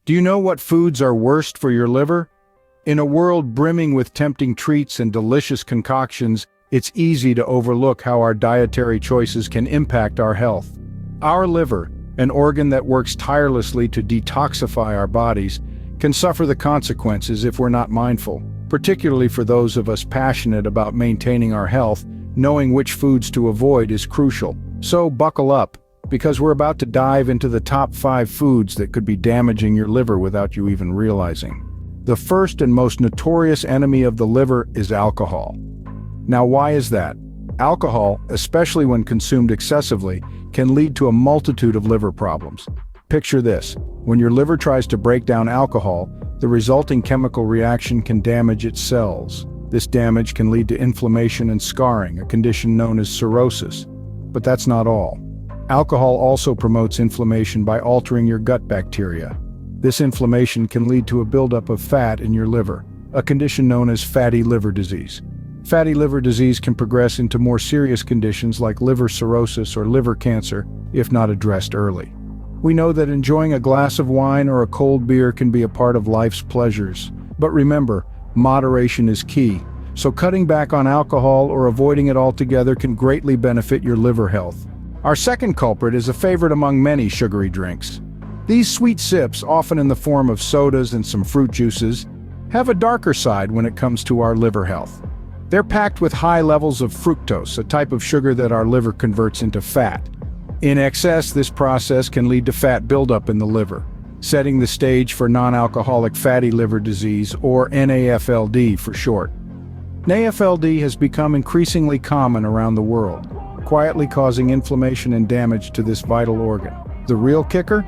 Do you know what foods are worst for your liver? In a world brimming with tempting treats and delicious concoctions, it's easy to overlook how our dietary choices can impact our health. Our liver, an organ that works tirelessly to detoxify our bodies, can suffer the consequences if we're not mindful. Particularly for those of us passionate about maintaining our health, knowing which foods to avoid is crucial. So buckle up, because we're about to dive into the top 5 foods that could be damaging your liver without you even realizing. The first and most notorious enemy of the liver is alcohol. Now, why is that? Alcohol, especially when consumed excessively, can lead to a multitude of liver problems. Picture this: when your liver tries to break down alcohol, the resulting chemical reaction can damage its cells. This damage can lead to inflammation and scarring, a condition known as cirrhosis. But that's not all. Alcohol also promotes inflammation by altering your gut bacteria. This inflammation can lead to a buildup of fat in your liver, a condition known as fatty liver disease. Fatty liver disease can progress into more serious conditions like liver cirrhosis or liver cancer if not addressed early. We know that enjoying a glass of wine or a cold beer can be a part of life's pleasures. But remember, moderation is key. So cutting back on alcohol or avoiding it altogether can greatly benefit your liver health. Our second culprit is a favorite among many sugary drinks. These sweet sips, often in the form of sodas and some fruit juices, have a darker side when it comes to our liver health. They're packed with high levels of fructose, a type of sugar that our liver converts into fat. In excess, this process can lead to fat buildup in the liver, setting the stage for non-alcoholic fatty liver disease, or NAFLD for short. NAFLD has become increasingly common around the world, quietly causing inflammation and damage to this vital organ. The real kicker?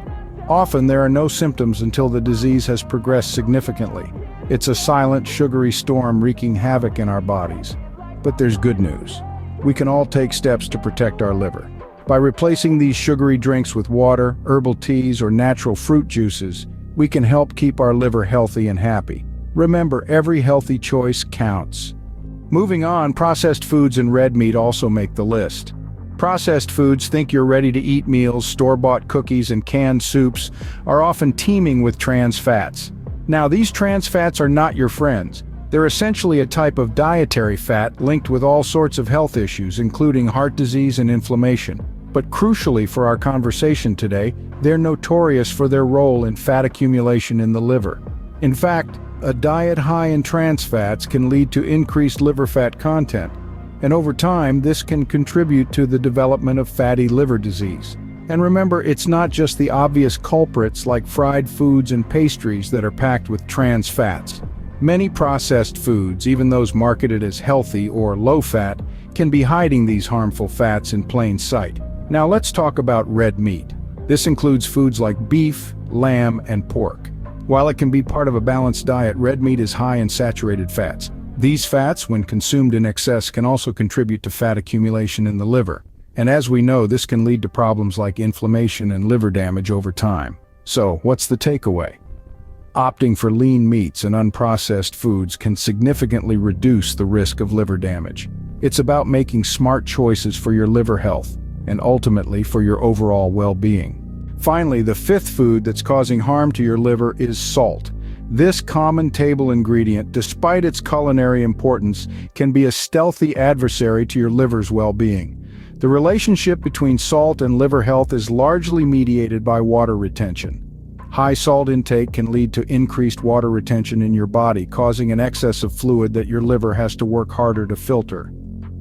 Often there are no symptoms until the disease has progressed significantly. It's a silent, sugary storm wreaking havoc in our bodies. But there's good news. We can all take steps to protect our liver. By replacing these sugary drinks with water, herbal teas, or natural fruit juices, we can help keep our liver healthy and happy. Remember, every healthy choice counts. Moving on, processed foods and red meat also make the list. Processed foods, think your ready-to-eat meals, store-bought cookies, and canned soups, are often teeming with trans fats. Now, these trans fats are not your friends. They're essentially a type of dietary fat linked with all sorts of health issues, including heart disease and inflammation. But crucially for our conversation today, they're notorious for their role in fat accumulation in the liver. In fact, a diet high in trans fats can lead to increased liver fat content, and over time, this can contribute to the development of fatty liver disease. And remember, it's not just the obvious culprits like fried foods and pastries that are packed with trans fats. Many processed foods, even those marketed as healthy or low-fat, can be hiding these harmful fats in plain sight. Now let's talk about red meat. This includes foods like beef, lamb, and pork. While it can be part of a balanced diet, red meat is high in saturated fats. These fats, when consumed in excess, can also contribute to fat accumulation in the liver. And as we know, this can lead to problems like inflammation and liver damage over time. So, what's the takeaway? Opting for lean meats and unprocessed foods can significantly reduce the risk of liver damage. It's about making smart choices for your liver health, and ultimately for your overall well-being. Finally, the fifth food that's causing harm to your liver is salt. This common table ingredient, despite its culinary importance, can be a stealthy adversary to your liver's well-being. The relationship between salt and liver health is largely mediated by water retention. High salt intake can lead to increased water retention in your body, causing an excess of fluid that your liver has to work harder to filter.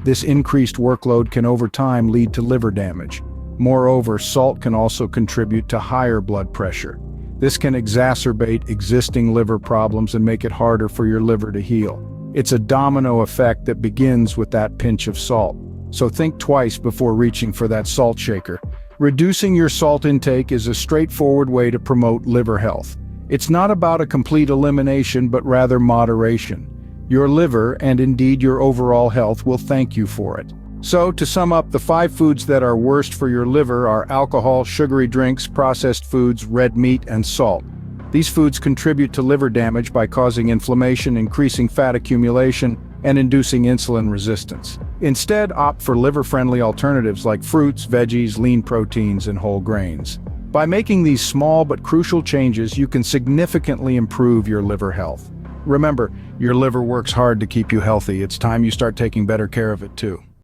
This increased workload can over time lead to liver damage. Moreover, salt can also contribute to higher blood pressure. This can exacerbate existing liver problems and make it harder for your liver to heal. It's a domino effect that begins with that pinch of salt. So think twice before reaching for that salt shaker. Reducing your salt intake is a straightforward way to promote liver health. It's not about a complete elimination, but rather moderation. Your liver, and indeed your overall health, will thank you for it. So, to sum up, the 5 foods that are worst for your liver are alcohol, sugary drinks, processed foods, red meat, and salt. These foods contribute to liver damage by causing inflammation, increasing fat accumulation, and inducing insulin resistance. Instead, opt for liver-friendly alternatives like fruits, veggies, lean proteins, and whole grains. By making these small but crucial changes, you can significantly improve your liver health. Remember, your liver works hard to keep you healthy. It's time you start taking better care of it too.